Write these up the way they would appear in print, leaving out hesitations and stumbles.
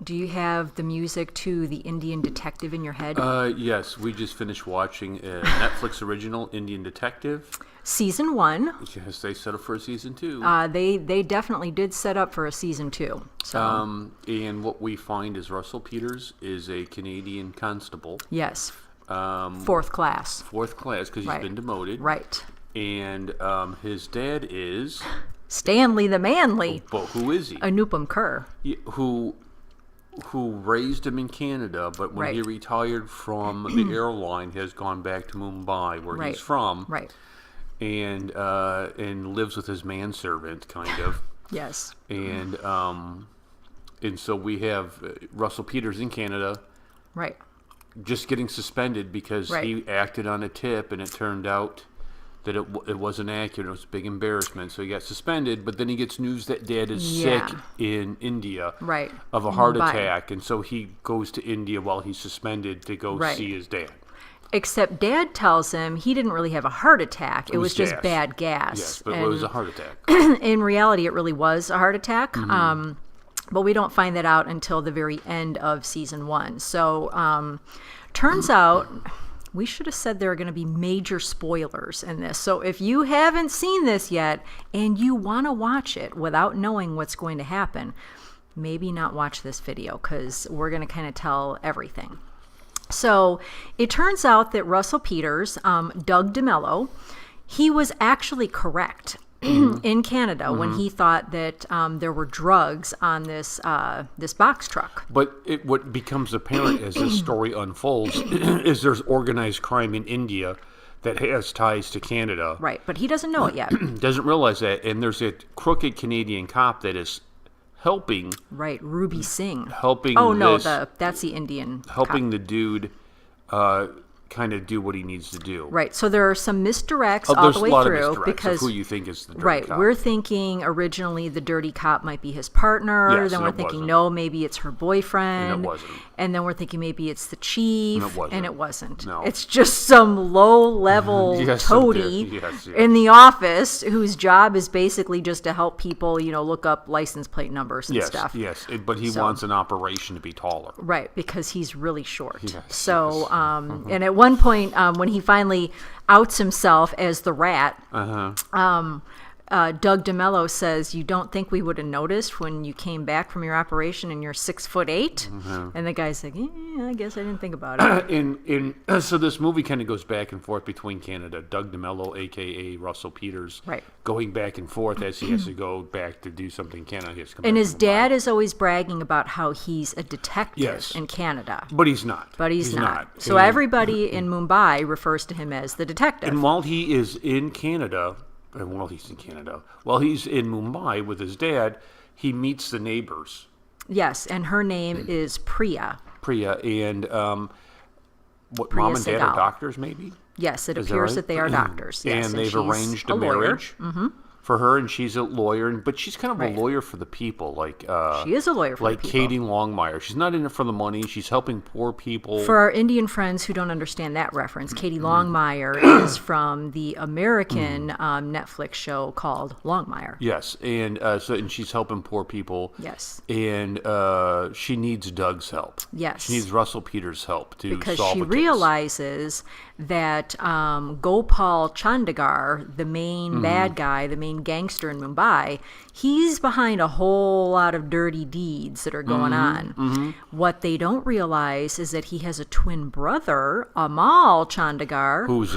Do you have the music to The Indian Detective in your head? Yes, we just finished watching a Netflix original, Indian Detective. Season 1. Yes, they set up for a season 2. They definitely did set up for a season 2. So And what we find is Russell Peters is a Canadian constable. yes, fourth class. Fourth class, because he's been demoted. Right. And his dad is... Stanley the Manly. But who is he? Anupam Kerr. Who raised him in Canada, but when he retired from the airline, has gone back to Mumbai, where he's from, and lives with his manservant, kind of. Yes. And so we have Russell Peters in Canada, just getting suspended because he acted on a tip, and it turned out that it wasn't accurate. It was a big embarrassment. So he got suspended, but then he gets news that Dad is sick in India of a heart attack. And so he goes to India while he's suspended to go see his dad. Except Dad tells him he didn't really have a heart attack. It was just bad gas. Yes, but it was a heart attack. In reality, it really was a heart attack. But we don't find that out until the very end of season 1. So turns out... We should have said there are going to be major spoilers in this. So if you haven't seen this yet and you want to watch it without knowing what's going to happen, maybe not watch this video, because we're going to kind of tell everything. So it turns out that Russell Peters, Doug DeMello, he was actually correct in Canada when he thought that there were drugs on this box truck. But what becomes apparent as this story unfolds is there's organized crime in India that has ties to Canada. Right, but he doesn't know it yet. Doesn't realize that, and there's a crooked Canadian cop that is helping. Right, Ruby Singh. Helping. Oh no, that's the Indian. Helping cop. The dude. Kind of do what he needs to do. Right. So there are some misdirects all the way through because of who you think is the dirty cop. We're thinking originally the dirty cop might be his partner. Yes, then we're thinking no, maybe it's her boyfriend. And it wasn't. And then we're thinking maybe it's the chief. And it wasn't. No. It's just some low-level toady in the office whose job is basically just to help people, look up license plate numbers and stuff. Yes, but he wants an operation to be taller. Right, because he's really short. Yes, so, and at one point, when he finally outs himself as the rat, Doug DeMello says, "You don't think we would have noticed when you came back from your operation and you're 6'8"?" And the guy's like, I guess I didn't think about it. So this movie kind of goes back and forth between Canada, Doug DeMello, a.k.a. Russell Peters, going back and forth as he has to go back to do something in Canada. He has to come and back his dad is always bragging about how he's a detective in Canada. But he's not. He's not. So everybody in Mumbai refers to him as the detective. And while he is in Canada... While he's in Mumbai with his dad, he meets the neighbors. Yes, and her name is Priya. And what, Priya mom and dad Sehgal. are doctors, maybe? Yes, it appears that they are doctors. Yes, and they've arranged a marriage for her, and she's a lawyer, but she's kind of a lawyer for the people. She is a lawyer for the people. Like Katie Longmire. She's not in it for the money. She's helping poor people. For our Indian friends who don't understand that reference, Katie Longmire is from the American Netflix show called Longmire. Yes, and she's helping poor people. Yes. And she needs Doug's help. Yes. She needs Russell Peters' help to solve a case. Because she realizes that Gopal Chandigarh, the main bad guy, the main gangster in Mumbai, he's behind a whole lot of dirty deeds that are going on. What they don't realize is that he has a twin brother, Amal Chandigarh, who's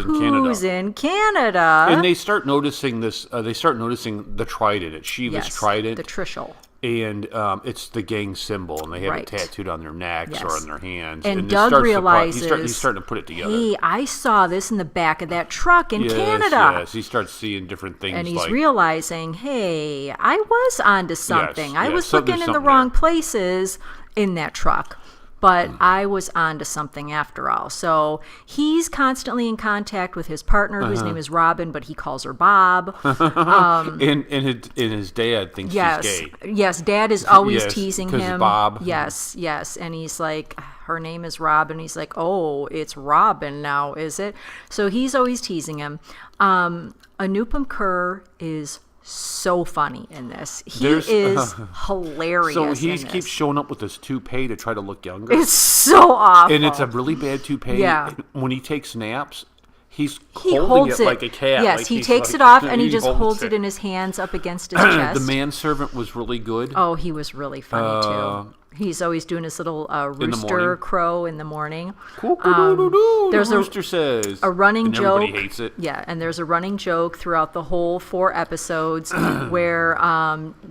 in Canada. And they start noticing this. They start noticing the trident. Shiva's trident. The Trishul. And it's the gang symbol, and they have it tattooed on their necks or on their hands. And Doug realizes he's starting to put it together. Hey, I saw this in the back of that truck in Canada. Yes, he starts seeing different things. And he's realizing, hey, I was onto something. I was looking in the wrong places in that truck. But I was onto something after all. So he's constantly in contact with his partner, whose name is Robin, but he calls her Bob. And his dad thinks she's gay. Yes, Dad is always teasing him. Bob. Yes. And he's like, her name is Robin. He's like, oh, it's Robin now, is it? So he's always teasing him. Anupam Kerr is so funny in this. He is hilarious. So he keeps showing up with this toupee to try to look younger. It's so awful. And it's a really bad toupee. Yeah. When he takes naps, he holds it like a cat. Yes, like he takes it off and he just holds it in his hands up against his chest. The manservant was really good. Oh, he was really funny too. He's always doing his little rooster crow in the morning. There's the rooster says. A running joke. Everybody hates it. Yeah, and there's a running joke throughout the whole 4 episodes where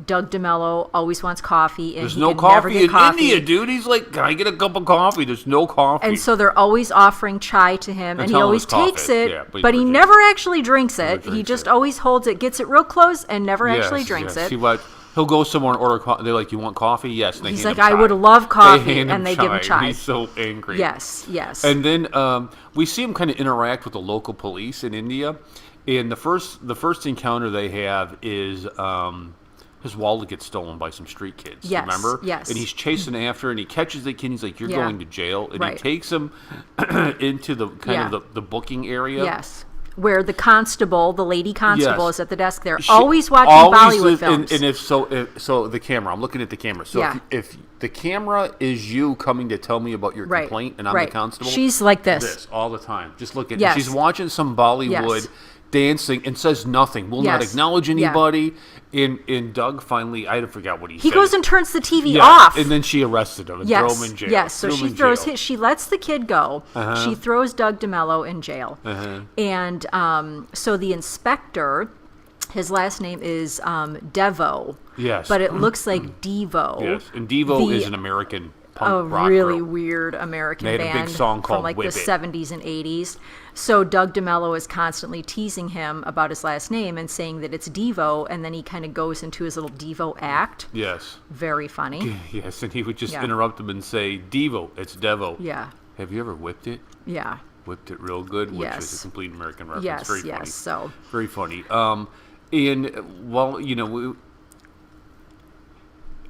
Doug DeMello always wants coffee, and there's he no can coffee never get in coffee. India, dude. He's like, can I get a cup of coffee? There's no coffee. And so they're always offering chai to him, and he always takes it, but he never actually drinks it. He just always holds it, gets it real close, and never actually drinks it. He'll go somewhere and order coffee. They're like, you want coffee? Yes. And he's like, I would love coffee, and they give him chai. He's so angry. Yes. And then we see him kind of interact with the local police in India. And the first encounter they have is his wallet gets stolen by some street kids. Yes, remember? yes. And he's chasing after, and he catches the kid. And he's like, "You're going to jail." And he takes him into the the booking area. Yes. Where the lady constable is at the desk there, always watching Bollywood films. And so the camera, I'm looking at the camera. So if the camera is you coming to tell me about your complaint, and I'm the constable, she's like this all the time. Just look at she's watching some Bollywood dancing and says nothing. Will not acknowledge anybody. And Doug finally, I forgot what he said. He goes and turns the TV off. And then she arrested him and throw him in jail. Yes, so she lets the kid go. She throws Doug DeMello in jail. And so the inspector, his last name is Devo. Yes. But it looks like Devo. Yes, and Devo is an American punk rock really group. Weird American band. They had a big song called from like Whip the It. 70s and 80s. So Doug DeMello is constantly teasing him about his last name and saying that it's Devo, and then he kind of goes into his little Devo act. Yes. Very funny. Yes, and he would just interrupt him and say, Devo, it's Devo. Yeah. Have you ever whipped it? Yeah. Whipped it real good, which is a complete American reference. Yes, very funny. so. Very funny. And while,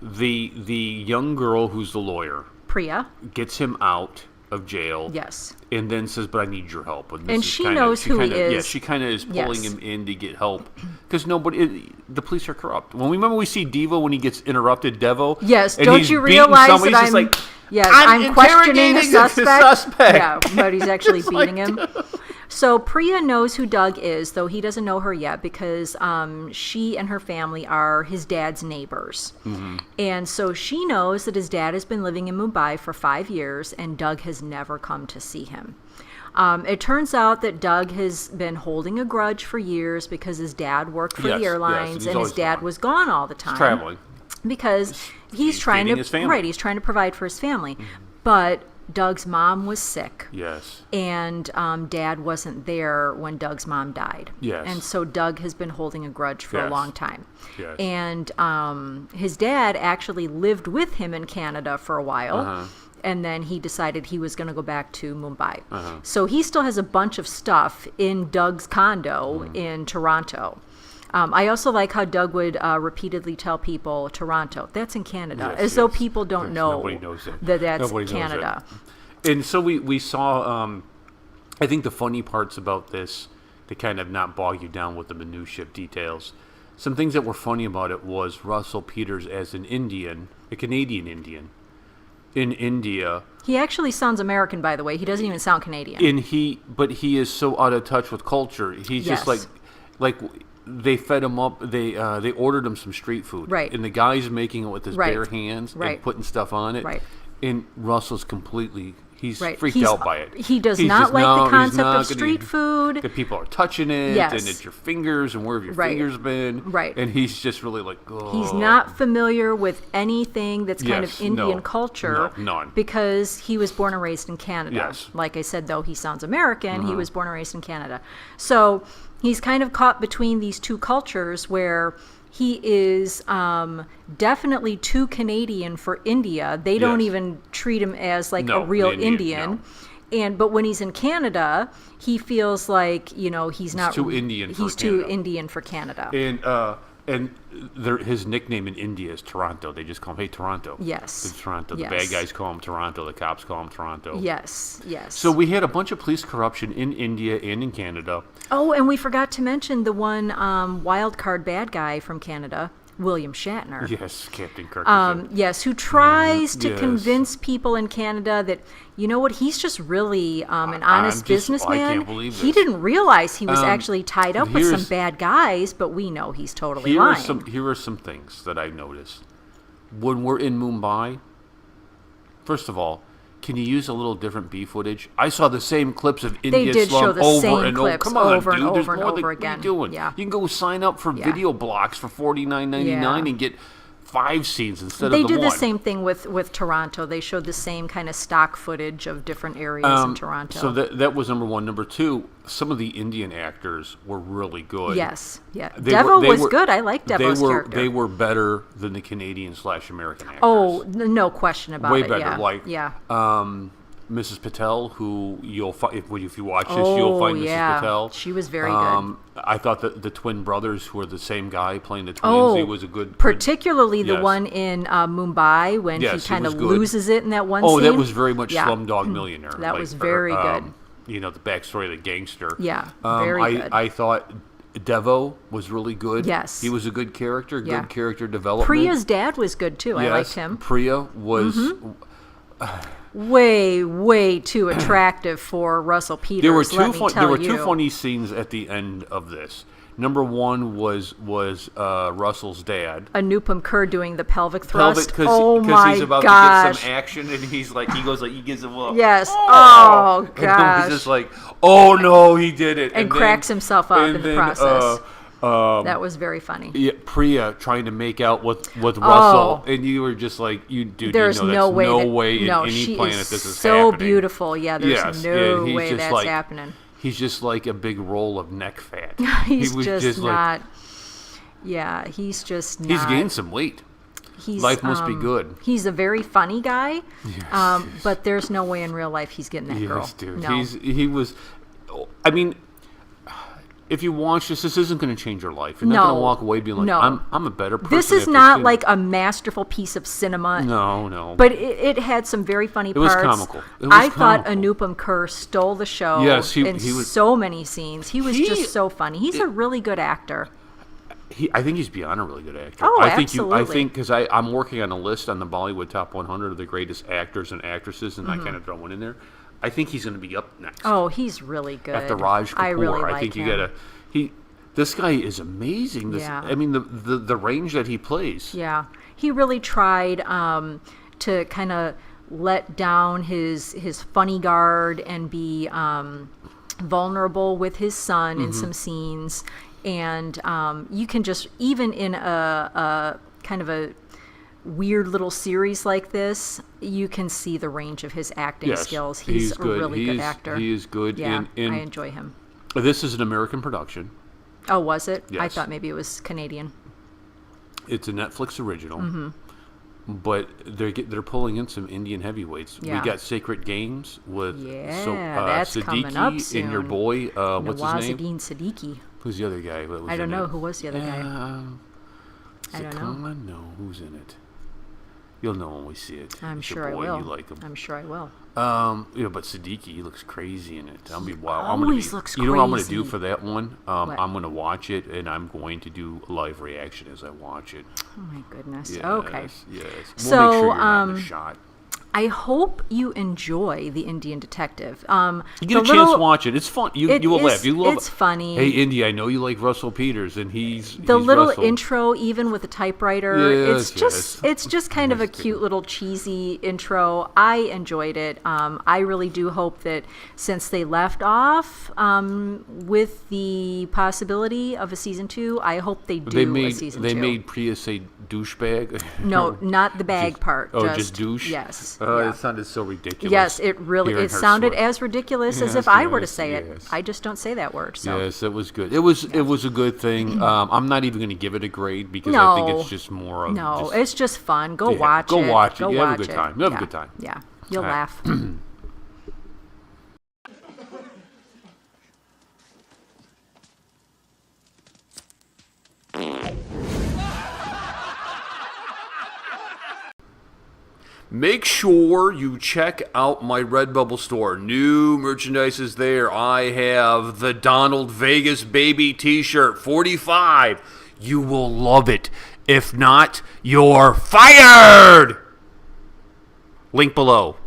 the young girl who's the lawyer, Priya, gets him out of jail. Yes. And then says, but I need your help. And she knows who he is. Yeah, she kind of is pulling him in to get help. Because the police are corrupt. When we see Devo when he gets interrupted, Devo. Yes, and don't you realize that I'm questioning a suspect? Yeah, but he's actually beating him. So Priya knows who Doug is, though he doesn't know her yet because she and her family are his dad's neighbors. Mm-hmm. And so she knows that his dad has been living in Mumbai for 5 years and Doug has never come to see him. It turns out that Doug has been holding a grudge for years because his dad worked for the airlines and his dad was gone all the time. He's traveling. Because he's trying to provide for his family. Mm-hmm. But Doug's mom was sick. Yes. And Dad wasn't there when Doug's mom died. Yes. And so Doug has been holding a grudge for a long time. Yes. And his dad actually lived with him in Canada for a while. Uh-huh. And then he decided he was going to go back to Mumbai. Uh-huh. So he still has a bunch of stuff in Doug's condo in Toronto. I also like how Doug would repeatedly tell people Toronto. That's in Canada, as though people don't know nobody knows that's nobody Canada. Knows that. And so we saw, I think the funny parts about this, to kind of not bog you down with the minutiae of details, some things that were funny about it was Russell Peters as an Indian, a Canadian Indian, in India. He actually sounds American, by the way. He doesn't even sound Canadian. But he is so out of touch with culture. He's just like they fed him up. They ordered him some street food. Right. And the guy's making it with his bare hands and putting stuff on it. Right. And Russell's completely freaked out by it. He does not like the concept of street food. The people are touching it, and it's your fingers, and where have your fingers been? Right. And he's just really like, oh. He's not familiar with anything that's kind of Indian culture. No, none. Because he was born and raised in Canada. Yes. Like I said, though he sounds American, he was born and raised in Canada. So he's kind of caught between these two cultures where he is definitely too Canadian for India. They don't even treat him as like a real Indian. But when he's in Canada, he feels like he's not too Indian. He's too Indian for Canada. And And his nickname in India is Toronto. They just call him, hey, Toronto. Yes. It's Toronto. The Yes. bad guys call him Toronto. The cops call him Toronto. Yes, yes. So we had a bunch of police corruption in India and in Canada. Oh, and we forgot to mention the one wild card bad guy from Canada, William Shatner. Yes, Captain Kirk. Yes, who tries to Yes. convince people in Canada that, you know what, he's just really an honest businessman. I can't believe He this. didn't realize he was actually tied up with some here's- bad guys, but we know he's totally Here lying. here are some things that I noticed. When we're in Mumbai, first of all, can you use a little different B footage? I saw the same clips of India did show slum the over same and over. clips Come on, over and dude. There's over and more over than, again. What are you doing? Yeah. You can go sign up for Yeah. video blocks for $49.99 Yeah. and get 5 scenes instead They of the did one. the same thing with Toronto. They showed the same kind of stock footage of different areas in Toronto. So that was number one. Number two, some of the Indian actors were really good. yes, yeah. They Devo they was good. I liked Devo's character. They were better than the Canadian/American actors. Oh, no question about way it. better. Yeah. Like yeah. Mrs. Patel, who you'll find if you watch this, you'll find yeah. Mrs. Patel. She was very good. I thought that the twin brothers, who were the same guy playing the twins, he was a good. Particularly the yes. one in Mumbai when Yes, he kind was of good. loses it in that one Oh, scene. that was very much Yeah. Slumdog Millionaire. That was very good. You know, the backstory of the gangster. Yeah, very good. I thought Devo was really good. Yes. He was a good character, Yeah. good character development. Priya's dad was good too. I Yes, liked him. Priya was. Way, way too attractive for Russell Peters. There were let me tell There were you. two funny scenes at the end of this. Number one was Russell's dad. Anupam Kher doing the pelvic thrust. Because Oh my he's about gosh! to get some action, and he gives him a Yes. Oh and gosh! he's just like, oh no, he did it, and then- cracks himself up and in the then, process. That was very funny. Yeah, Priya trying to make out with Russell, and you were just like, There's you know, no that's way. no that, way in no, any she planet is this is so happening. beautiful. Yeah, there's Yes, no he's way just that's like- happening. He's just like a big roll of neck fat. He's he was just like, not. Yeah, he's just not. he's gained some weight. Life must be good. He's a very funny guy, but there's no way in real life he's getting that girl. Yes, dude. No. He was. I mean, if you watch this isn't going to change your life. You're not going to walk away being like, No. I'm a better person. This is after not seeing like it. a masterful piece of cinema. No. But it had some very funny was parts. comical. It was I thought comical. Anupam Kher stole the show Yes, he in was- so many scenes. He was just so funny. He's a really good actor. I think he's beyond a really good actor. Oh, I absolutely. think because I'm working on a list on the Bollywood Top 100 of the greatest actors and actresses, and I kind of throw one in there. I think he's going to be up next. Oh, he's really good. After Raj Kapoor, I really like think him. you got to. This guy is amazing. Yeah. I mean, the range that he plays. Yeah, he really tried to kind of let down his funny guard and be vulnerable with his son in some scenes, and you can just even in a kind of a weird little series like this, you can see the range of his acting Yes, skills. He's a good. really good actor. He is good. Yeah, and I enjoy him. this is an American production. Oh, was it? I Yes. thought maybe it was Canadian. It's a Netflix original. Mm-hmm. But they're pulling in some Indian heavyweights. Yeah. We got Sacred Games with that's coming up Siddiqui and your soon. boy. What's his name? Nawazuddin Siddiqui. Who's the other guy? What was I don't in know it? who was the other guy. I don't know. Khan? No, who's in it? You'll know when we see it. I'm It's sure your I boy, will. You like him. I'm sure I will. But Siddiqui, he looks crazy in it. I'm always looks You know what I'm going to crazy. do for that one? What? I'm going to watch it, and I'm going to do a live reaction as I watch it. Oh my goodness. Yes, Okay. Yes. We'll So, make sure you're not in the shot. I hope you enjoy The Indian Detective. You get a chance to watch it. It's fun. You will is- laugh. You love it's funny. Hey, Indy, I know you like Russell Peters, and he's little Russell. intro, even with the typewriter, Yes, it's just kind of a cute little cheesy intro. I enjoyed it. I really do hope that since they left off with the possibility of a season 2, I hope they do a season 2. They made Priya say douchebag. No, not the bag part. Oh, just douche. Yes. It sounded so ridiculous. Yes, it really. hearing It her sounded swear. as ridiculous as Yes, if I were to yes, say it. yes. I just don't say that word. So. Yes, it was good. It was a good thing. I'm not even going to give it a grade because I think No. it's just more of No, it's just fun. Go Yeah, watch it. go watch it. Go You have a watch good it. time. You have a Yeah. good time. Yeah, you'll All right. laugh. make sure you check out my Redbubble store. New merchandise is there. I have the Donald Vegas Baby t-shirt, 45. You will love it. If not, you're fired! Link below.